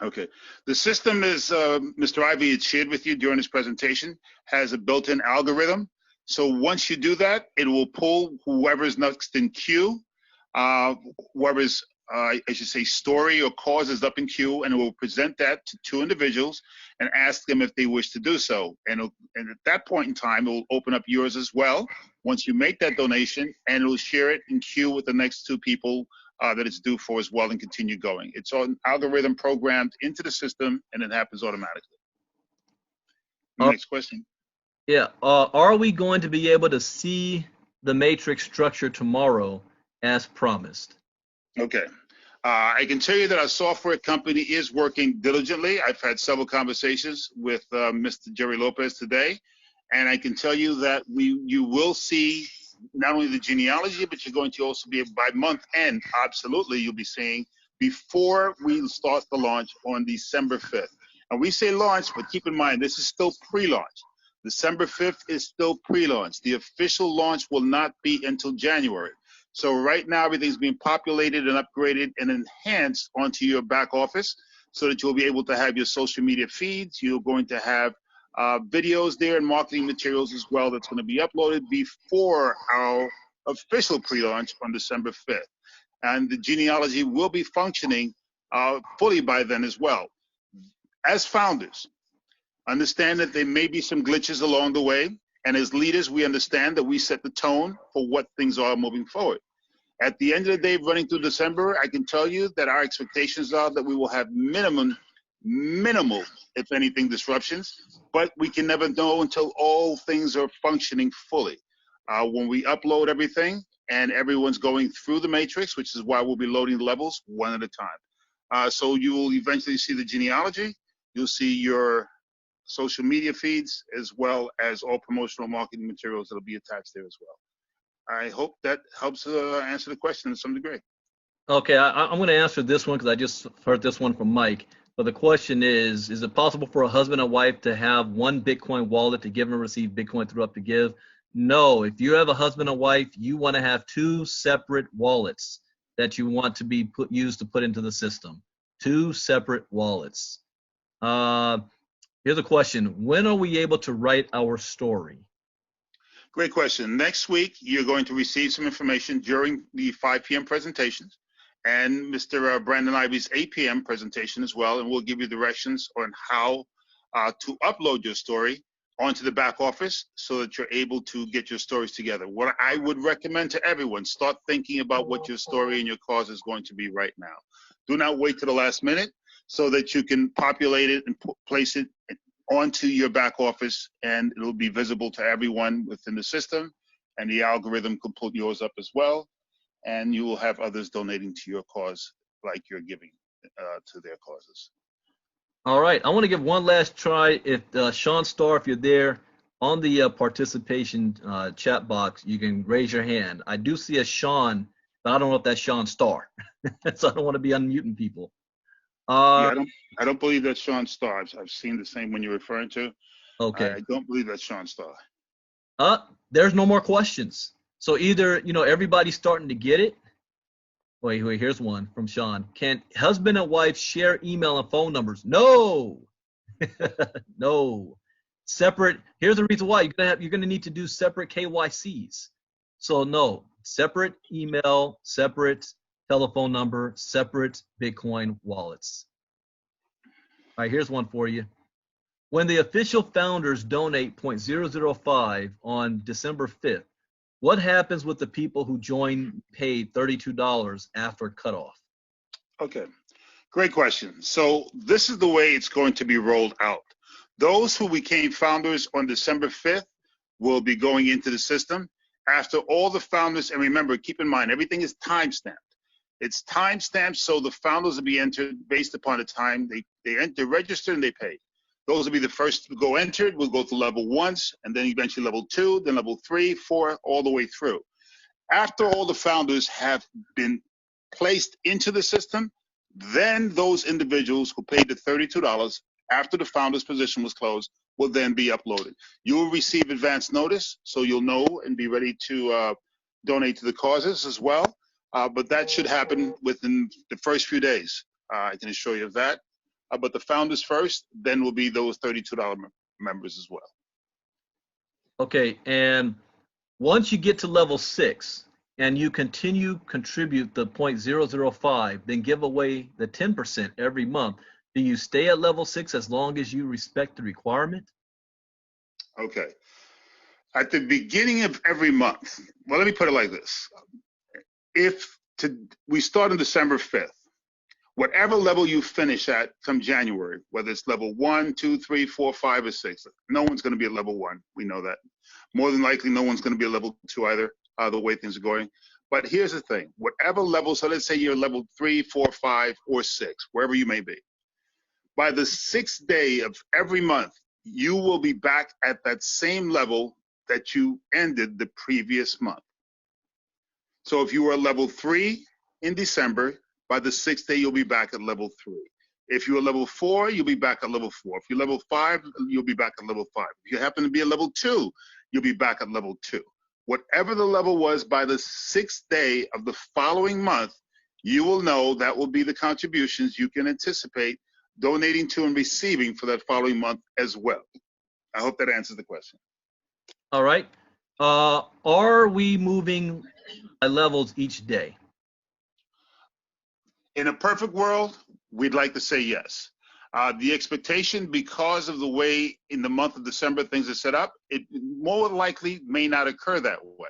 Okay. The system is, Mr. Ivy had shared with you during this presentation, has a built-in algorithm. So once you do that, it will pull whoever's next in queue, whoever's, I should say, story or cause is up in queue, and it will present that to two individuals and ask them if they wish to do so. And at that point in time, it will open up yours as well once you make that donation, and it will share it in queue with the next two people that it's due for as well and continue going. It's an algorithm programmed into the system, and it happens automatically. Next question. Yeah, are we going to be able to see the matrix structure tomorrow as promised? Okay. I can tell you that our software company is working diligently. I've had several conversations with Mr. Jerry Lopez today, and I can tell you that you will see not only the genealogy, but you're going to also be able, by month end, absolutely, you'll be seeing before we start the launch on December 5th. And we say launch, but keep in mind, this is still pre-launch. December 5th is still pre-launch. The official launch will not be until January. So right now, everything's being populated and upgraded and enhanced onto your back office so that you'll be able to have your social media feeds. You're going to have videos there and marketing materials as well that's going to be uploaded before our official pre-launch on December 5th. And the genealogy will be functioning fully by then as well. As founders, understand that there may be some glitches along the way. And as leaders, we understand that we set the tone for what things are moving forward. At the end of the day, running through December, I can tell you that our expectations are that we will have minimal, if anything, disruptions, but we can never know until all things are functioning fully. When we upload everything and everyone's going through the matrix, which is why we'll be loading the levels one at a time. So you will eventually see the genealogy, you'll see your social media feeds, as well as all promotional marketing materials that will be attached there as well. I hope that helps answer the question to some degree. Okay, I'm going to answer this one because I just heard this one from Mike. But the question is it possible for a husband and wife to have one Bitcoin wallet to give and receive Bitcoin through Up2give? No, if you have a husband and wife, you want to have two separate wallets that you want to be used to put into the system. Two separate wallets. Here's a question. When are we able to write our story? Great question. Next week, you're going to receive some information during the 5 p.m. presentations and Mr. Brandon Ivy's 8 p.m. presentation as well, and we'll give you directions on how to upload your story onto the back office so that you're able to get your stories together. What I would recommend to everyone, start thinking about what your story and your cause is going to be right now. Do not wait to the last minute so that you can populate it and place it onto your back office, and it'll be visible to everyone within the system, and the algorithm can put yours up as well, and you will have others donating to your cause like you're giving to their causes. All right, I want to give one last try. If Sean Starr, if you're there on the participation chat box, you can raise your hand. I do see a Sean, but I don't know if that's Sean Starr, so I don't want to be unmuting people. Yeah, I don't believe that's Sean Starr. I've seen the same one you're referring to. Okay. I don't believe that's Sean Starr. There's no more questions. So either, everybody's starting to get it. Wait, here's one from Sean. Can husband and wife share email and phone numbers? No. No. separate. Here's the reason why you're gonna need to do separate KYCs. So no, separate email, separate telephone number, separate Bitcoin wallets. All right, here's one for you. When the official founders donate 0.005 on December 5th, what happens with the people who paid $32 after cutoff? Okay, great question. So this is the way it's going to be rolled out. Those who became founders on December 5th will be going into the system. After all the founders, and remember, keep in mind, everything is timestamped. It's timestamped, so the founders will be entered based upon the time they registered and they paid. Those will be the first to go entered. We'll go to level 1, and then eventually level 2, then level 3, 4, all the way through. After all the founders have been placed into the system, then those individuals who paid the $32 after the founder's position was closed will then be uploaded. You will receive advance notice, so you'll know and be ready to donate to the causes as well. But that should happen within the first few days. I can assure you of that. But the founders first, then will be those $32 members as well. Okay, and once you get to level 6 and you contribute the 0.005, then give away the 10% every month, do you stay at level 6 as long as you respect the requirement? Okay. At the beginning of every month, well, let me put it like this. We start on December 5th. Whatever level you finish at come January, whether it's level 1, 2, 3, 4, 5, or 6, no one's going to be at level 1. We know that. More than likely, no one's going to be at level 2 either, the way things are going. But here's the thing. Whatever level, so let's say you're level 3, 4, 5, or 6, wherever you may be. By the 6th day of every month, you will be back at that same level that you ended the previous month. So if you were level 3 in December, by the 6th day, you'll be back at level 3. If you're level 4, you'll be back at level 4. If you're level 5, you'll be back at level 5. If you happen to be at level 2, you'll be back at level 2. Whatever the level was by the 6th day of the following month, you will know that will be the contributions you can anticipate donating to and receiving for that following month as well. I hope that answers the question. All right. Are we moving by levels each day? In a perfect world, we'd like to say yes. The expectation, because of the way in the month of December things are set up, it more likely may not occur that way.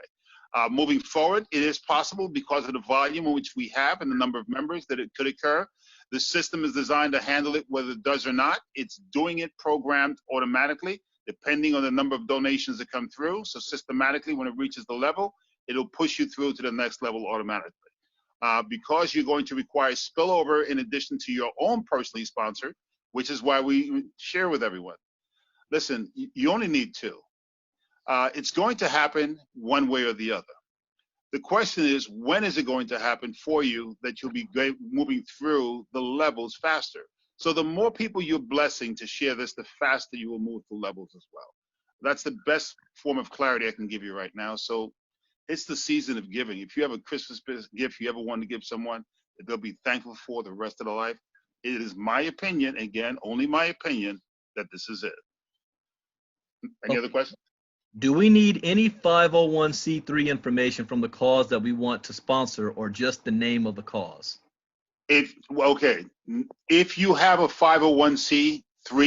Moving forward, it is possible because of the volume in which we have and the number of members that it could occur. The system is designed to handle it whether it does or not. It's doing it programmed automatically, depending on the number of donations that come through. So systematically, when it reaches the level, it'll push you through to the next level automatically. Because you're going to require spillover in addition to your own personally sponsored, which is why we share with everyone. Listen, you only need 2. It's going to happen one way or the other. The question is, when is it going to happen for you that you'll be moving through the levels faster? So the more people you're blessing to share this, the faster you will move through levels as well. That's the best form of clarity I can give you right now. So it's the season of giving. If you have a Christmas gift you ever want to give someone that they'll be thankful for the rest of their life, it is my opinion, again, only my opinion, that this is it. Any other questions? Do we need any 501c3 information from the cause that we want to sponsor, or just the name of the cause? Okay, if you have a 501c3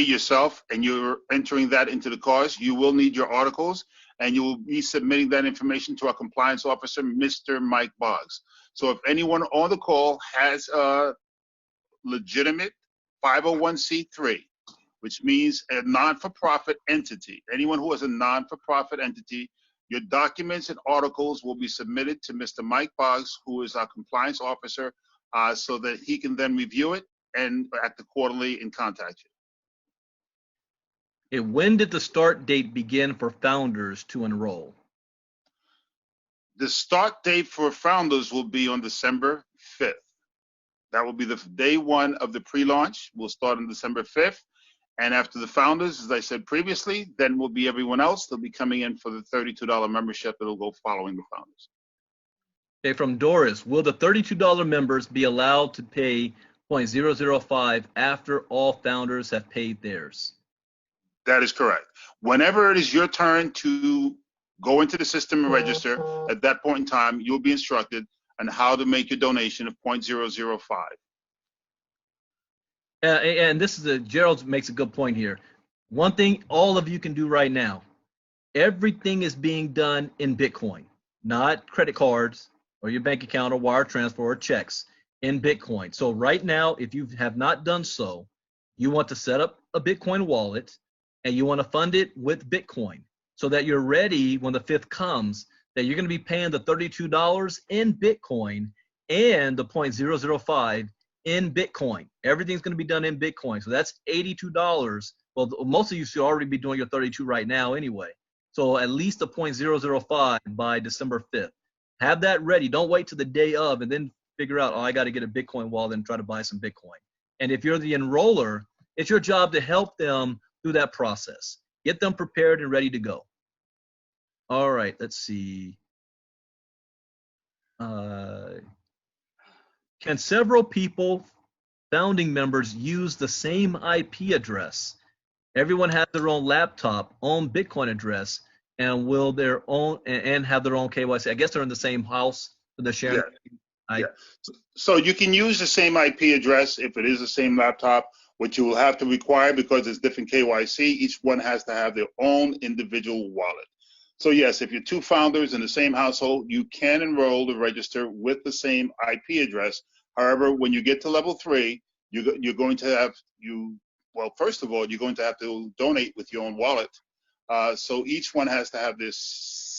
yourself and you're entering that into the cause, you will need your articles, and you will be submitting that information to our compliance officer, Mr. Mike Boggs. So if anyone on the call has a legitimate 501c3, which means a non-for-profit entity, anyone who has a non-for-profit entity, your documents and articles will be submitted to Mr. Mike Boggs, who is our compliance officer, so that he can then review it and at the quarterly and contact you. When did the start date begin for founders to enroll? The start date for founders will be on December 5th. That will be the day 1 of the pre-launch. We'll start on December 5th. And after the founders, as I said previously, then will be everyone else. They'll be coming in for the $32 membership that'll go following the founders. Okay, from Doris, will the $32 members be allowed to pay 0.005 after all founders have paid theirs? That is correct. Whenever it is your turn to go into the system and register, at that point in time, you'll be instructed on how to make your donation of 0.005. And this is Gerald makes a good point here. One thing all of you can do right now, everything is being done in Bitcoin, not credit cards or your bank account or wire transfer or checks, in Bitcoin. So right now, if you have not done so, you want to set up a Bitcoin wallet and you want to fund it with Bitcoin so that you're ready when the 5th comes, that you're going to be paying the $32 in Bitcoin and the 0.005 in Bitcoin. Everything's going to be done in Bitcoin. So that's $82. Well, most of you should already be doing your 32 right now anyway. So at least the 0.005 by December 5th. Have that ready. Don't wait till the day of and then figure out, oh, I got to get a Bitcoin wallet and try to buy some Bitcoin. And if you're the enroller, it's your job to help them through that process. Get them prepared and ready to go. All right, let's see. Can several people, founding members, use the same IP address? Everyone has their own laptop, own Bitcoin address, and will their own and have their own KYC. I guess they're in the same house, so they're sharing. Yeah. So you can use the same IP address if it is the same laptop. What you will have to require, because it's different KYC, each one has to have their own individual wallet. So yes, if you're 2 founders in the same household, you can enroll to register with the same IP address. However, when you get to level 3, you're going to have well, first of all, you're going to have to donate with your own wallet. So each one has to have this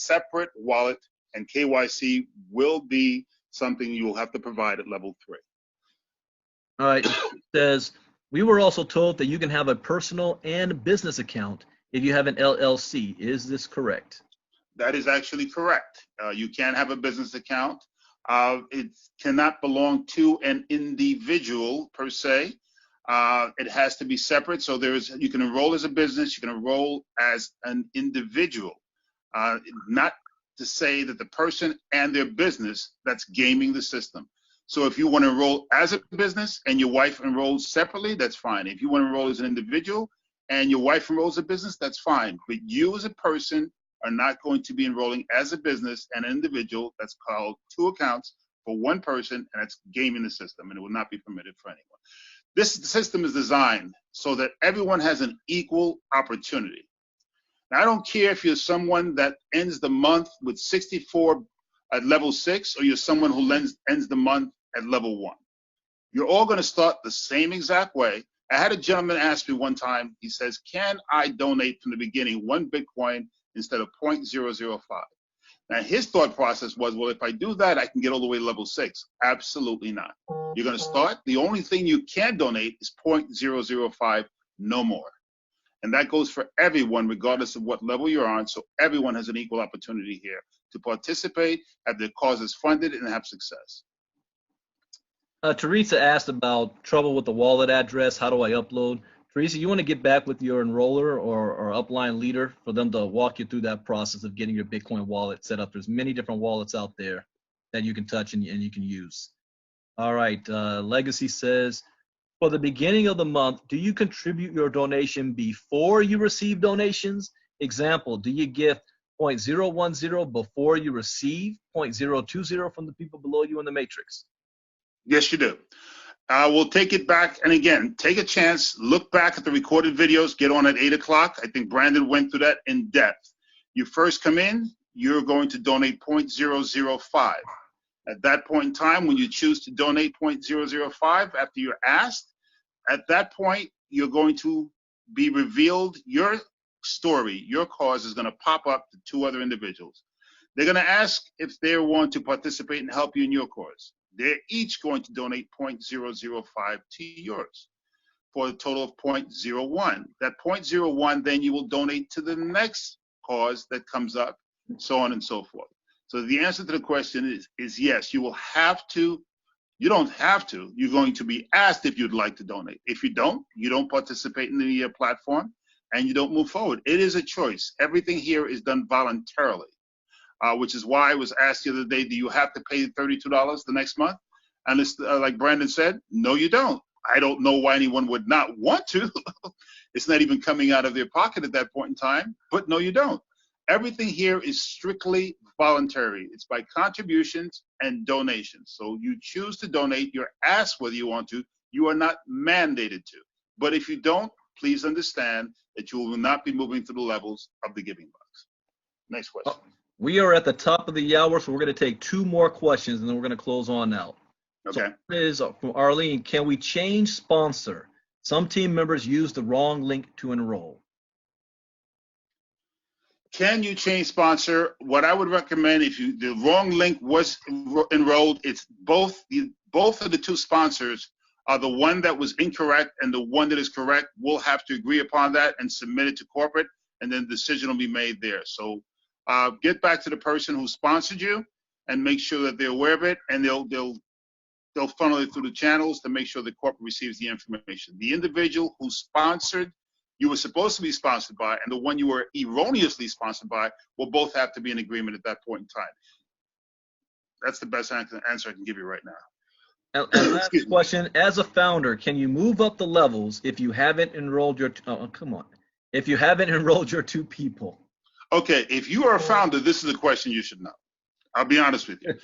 separate wallet, and KYC will be something you will have to provide at level 3. All right. It says, we were also told that you can have a personal and business account if you have an LLC. Is this correct? That is actually correct. You can have a business account. It cannot belong to an individual per se. It has to be separate. So you can enroll as a business, you can enroll as an individual. Not to say that the person and their business that's gaming the system. So if you want to enroll as a business and your wife enrolls separately, that's fine. If you want to enroll as an individual and your wife enrolls a business, that's fine. But you as a person are not going to be enrolling as a business and an individual. That's called 2 accounts for 1 person, and it's gaming the system, and it will not be permitted for anyone. This system is designed so that everyone has an equal opportunity. Now, I don't care if you're someone that ends the month with 64 at level 6, or you're someone who ends the month at level 1. You're all going to start the same exact way. I had a gentleman ask me one time, he says, can I donate from the beginning 1 Bitcoin instead of 0.005? Now, his thought process was, well, if I do that, I can get all the way to level 6. Absolutely not. You're going to start. The only thing you can donate is 0.005, no more. And that goes for everyone, regardless of what level you're on. So everyone has an equal opportunity here to participate, have their causes funded, and have success. Teresa asked about trouble with the wallet address. How do I upload? Teresa, you want to get back with your enroller or upline leader for them to walk you through that process of getting your Bitcoin wallet set up. There's many different wallets out there that you can touch and you can use. All right, Legacy says, for the beginning of the month, do you contribute your donation before you receive donations? Example, do you give 0.010 before you receive 0.020 from the people below you in the matrix? Yes, you do. We'll take it back. And again, take a chance, look back at the recorded videos, get on at 8 o'clock. I think Brandon went through that in depth. You first come in, you're going to donate 0.005. At that point in time, when you choose to donate 0.005 after you're asked, at that point, you're going to be revealed your story, your cause is going to pop up to 2 other individuals. They're going to ask if they want to participate and help you in your cause. They're each going to donate 0.005 to yours for a total of 0.01. That 0.01, then you will donate to the next cause that comes up, so on and so forth. So the answer to the question is yes, you will have to. You don't have to. You're going to be asked if you'd like to donate. If you don't participate in the platform, and you don't move forward. It is a choice. Everything here is done voluntarily, which is why I was asked the other day, do you have to pay $32 the next month? And it's like Brandon said, no, you don't. I don't know why anyone would not want to. It's not even coming out of their pocket at that point in time, but no, you don't. Everything here is strictly voluntary. It's by contributions and donations. So you choose to donate, you're asked whether you want to, you are not mandated to. But if you don't, please understand that you will not be moving through the levels of the giving box. Next question. We are at the top of the hour, so we're going to take 2 more questions and then we're going to close on out. Okay. So is from Arlene, can we change sponsor? Some team members use the wrong link to enroll. Can you change sponsor? What I would recommend, if the wrong link was enrolled, it's both of the 2 sponsors are the one that was incorrect and the one that is correct. We'll have to agree upon that and submit it to corporate, and then the decision will be made there. So get back to the person who sponsored you and make sure that they're aware of it, and they'll funnel it through the channels to make sure the corporate receives the information. The individual who sponsored, you were supposed to be sponsored by, and the one you were erroneously sponsored by will both have to be in agreement at that point in time. That's the best answer I can give you right now. And last question, as a founder, can you move up the levels if you haven't enrolled your, if you haven't enrolled your 2 people? Okay, if you are a founder, this is a question you should know. I'll be honest with you.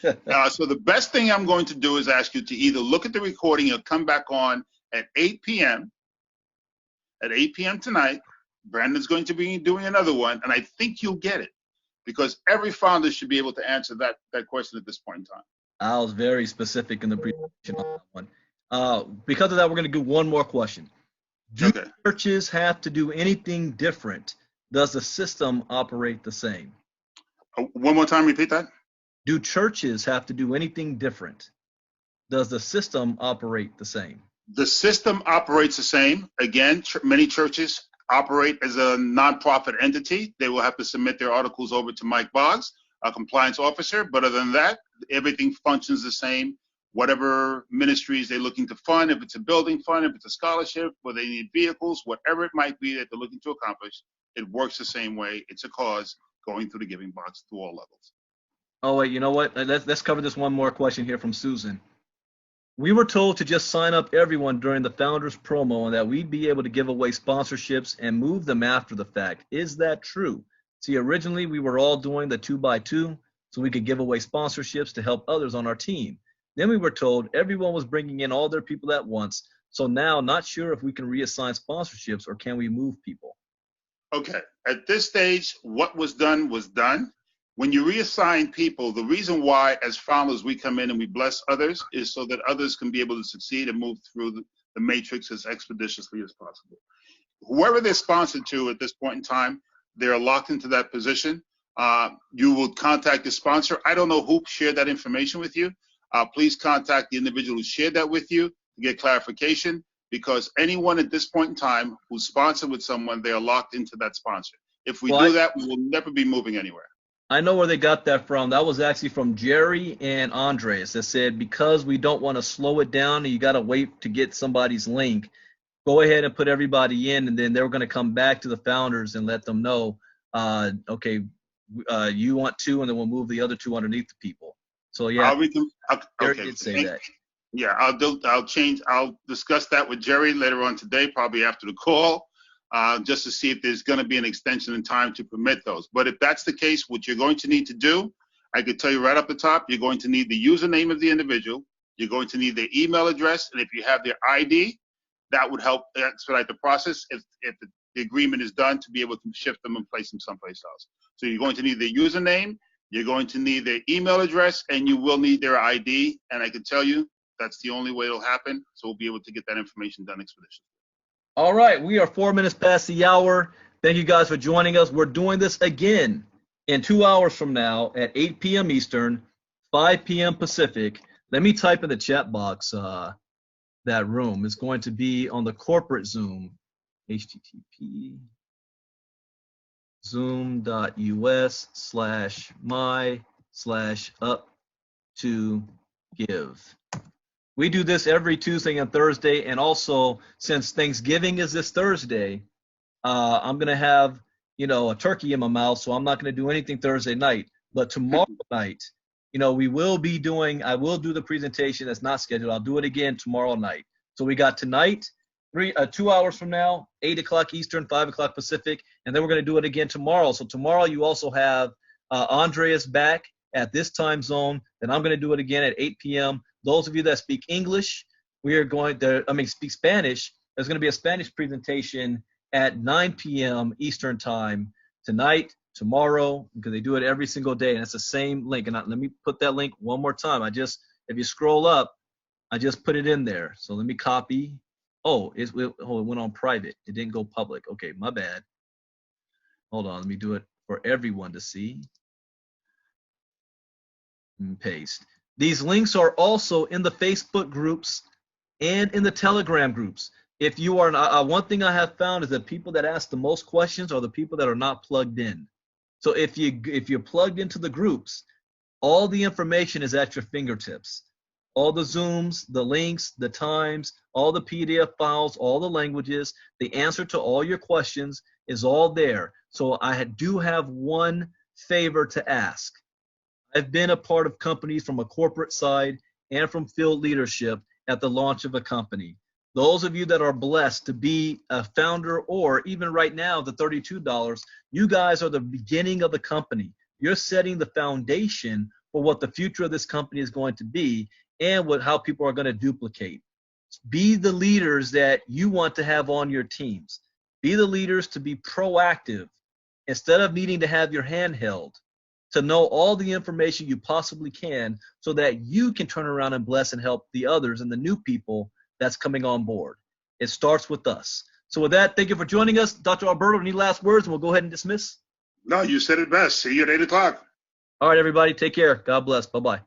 So the best thing I'm going to do is ask you to either look at the recording or come back on at 8 p.m. At 8 p.m. tonight. Brandon's going to be doing another one, and I think you'll get it, because every founder should be able to answer that question at this point in time. I was very specific in the presentation on that one. Because of that, we're going to do one more question. Do churches have to do anything different? Does the system operate the same? One more time, repeat that. Do churches have to do anything different? Does the system operate the same? The system operates the same. Again, many churches operate as a nonprofit entity. They will have to submit their articles over to Mike Boggs, a compliance officer. But other than that, everything functions the same. Whatever ministries they're looking to fund, if it's a building fund, if it's a scholarship, or they need vehicles, whatever it might be that they're looking to accomplish, it works the same way. It's a cause going through the giving box through all levels. Oh, wait, you know what? Let's cover this one more question here from Susan. We were told to just sign up everyone during the founders promo and that we'd be able to give away sponsorships and move them after the fact. Is that true? See, originally we were all doing the 2x2 so we could give away sponsorships to help others on our team. Then we were told everyone was bringing in all their people at once. So now not sure if we can reassign sponsorships or can we move people? Okay, at this stage, what was done was done. When you reassign people, the reason why as founders we come in and we bless others is so that others can be able to succeed and move through the matrix as expeditiously as possible. Whoever they're sponsored to at this point in time, they're locked into that position. You will contact the sponsor. I don't know who shared that information with you. Please contact the individual who shared that with you to get clarification, because anyone at this point in time who's sponsored with someone, they are locked into that sponsor. If we do that, we will never be moving anywhere. I know where they got that from. That was actually from Jerry and Andres that said, because we don't want to slow it down and you got to wait to get somebody's link, go ahead and put everybody in, and then they were going to come back to the founders and let them know, okay, you want 2, and then we'll move the other 2 underneath the people. So yeah, Jerry did say that. Yeah, I'll discuss that with Jerry later on today, probably after the call. Just to see if there's going to be an extension in time to permit those. But if that's the case, what you're going to need to do, I could tell you right up the top, you're going to need the username of the individual, you're going to need their email address, and if you have their ID, that would help expedite the process if the agreement is done, to be able to shift them and place them someplace else. So you're going to need their username, you're going to need their email address, and you will need their ID, and I can tell you that's the only way it'll happen, so we'll be able to get that information done expeditiously. All right, we are 4 minutes past the hour. Thank you guys for joining us. We're doing this again in 2 hours from now at 8 p.m. Eastern, 5 p.m. Pacific. Let me type in the chat box that room. It's going to be on the corporate Zoom, http zoom.us/my/up2give. We do this every Tuesday and Thursday, and also since Thanksgiving is this Thursday, I'm gonna have a turkey in my mouth, so I'm not gonna do anything Thursday night. But tomorrow night, we will be doing. I will do the presentation that's not scheduled. I'll do it again tomorrow night. So we got tonight, 2 hours from now, 8 o'clock Eastern, 5 o'clock Pacific, and then we're going to do it again tomorrow. So tomorrow you also have Andreas back at this time zone. Then I'm going to do it again at 8 p.m. Those of you that speak English, we are going to, speak Spanish. There's going to be a Spanish presentation at 9 p.m. Eastern time tonight, tomorrow, because they do it every single day, and it's the same link. And let me put that link one more time. If you scroll up, I just put it in there. So let me copy. Oh, it went on private. It didn't go public. Okay, my bad. Hold on, let me do it for everyone to see. And paste. These links are also in the Facebook groups and in the Telegram groups. If you are, one thing I have found is that people that ask the most questions are the people that are not plugged in. So if you're plugged into the groups, all the information is at your fingertips. All the Zooms, the links, the times, all the PDF files, all the languages, the answer to all your questions is all there. So I do have one favor to ask. I've been a part of companies from a corporate side and from field leadership at the launch of a company. Those of you that are blessed to be a founder, or even right now, the $32, you guys are the beginning of the company. You're setting the foundation for what the future of this company is going to be and how people are going to duplicate. Be the leaders that you want to have on your teams. Be the leaders to be proactive instead of needing to have your hand held, to know all the information you possibly can so that you can turn around and bless and help the others and the new people that's coming on board. It starts with us. So with that, thank you for joining us. Dr. Alberto, any last words, and we'll go ahead and dismiss? No, you said it best. See you at 8 o'clock. All right, everybody, take care. God bless. Bye-bye.